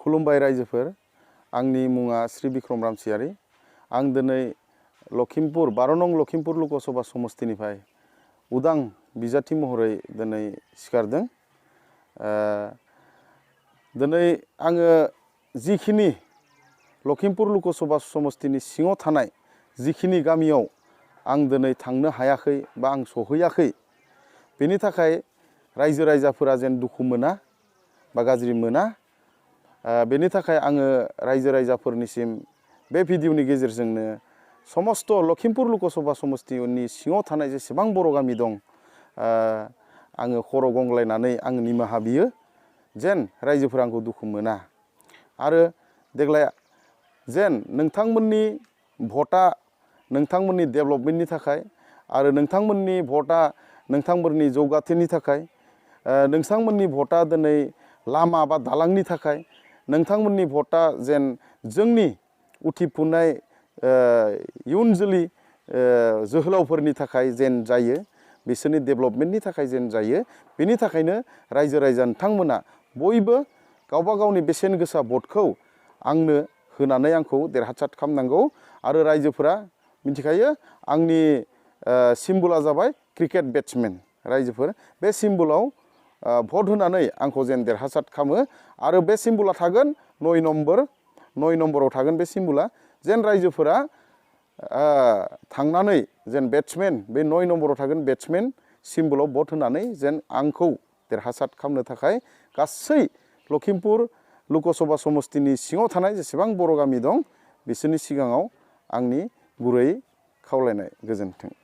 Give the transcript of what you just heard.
खुलुमबाय रायजोफोर आंनि मुङा श्री बिक्रम रामसियारि आं दिनै लखिमपुर 12 नं लखिमपुर लोकसभा समस्तिनिफ्राय उदां बिजाथि महरै दिनै सिखारदों दिनै आङो जिखिनि लखिमपुर लोकसभा समस्तिनि सिङाव थानाय जिखिनि गामियाव आं दिनै थांनो हायाखै बा आं सहैयाखै बेनि थाखाय रायजो राजाफोरा जेन दुखु मोना बा गाज्रि मोना बेनि थाखाय आङो रायजो राजाफोरनिसिम बे भिडिअनि गेजेरजोंनो समस्त लखिमपुर लोकसभा समस्तिनि सिङाव थानाय जेसेबां बर' गामि दं आङो खर' गंग्लायनानै आं निमाहा बियो जेन रायजोफोरा आंखौ दुखु मोना आरो देग्लाय जेन नोंथांमोननि भटआ नोंथांमोननि डेभेलपमेन्टनि थाखाय आरो नोंथांमोननि भटआ नोंथांमोननि जौगाथायनि थाखाय नोंथांमोननि भटआ दिनै लामा बा दालांनि थाखाय नोंथांमोननि भटआ जेन जोंनि उथिफुनाय इयुन जोलै जोहोलावफोरनि थाखाय जेन जायो बिसोरनि डेभेलपमेन्टनि थाखाय जेन जायो बेनि थाखायनो रायजो राजा नोंथांमोना बयबो गावबा गावनि बेसेन गोसा भटखौ आंनो होनानै आंखौ देरहासार खालामनांगौ आरो रायजोफोरा मिथिखायो आंनि सिम्बला जाबाय क्रिकेट बेट्समेन रायजोफोर बे सिम्बलाव भट होनानै आंखौ जेन देरहासार खालामो आरो बे सिम्बला थागोन 9 नम्बराव थागोन बे सिम्बला जेन रायजोफोरा थांनानै जेन बेट्समेन बे 9 नम्बराव थागोन बेट्समेन सिम्बलाव भट होनानै जेन आंखौ देरहासार खालामनो थाखाय गासै लखिमपुर लोकसभा समस्तिनि सिङाव थानाय जेसेबां बर' गामि दं बिसोरनि सिगाङाव आंनि गुरै खावलायनाय गोजोन्थों।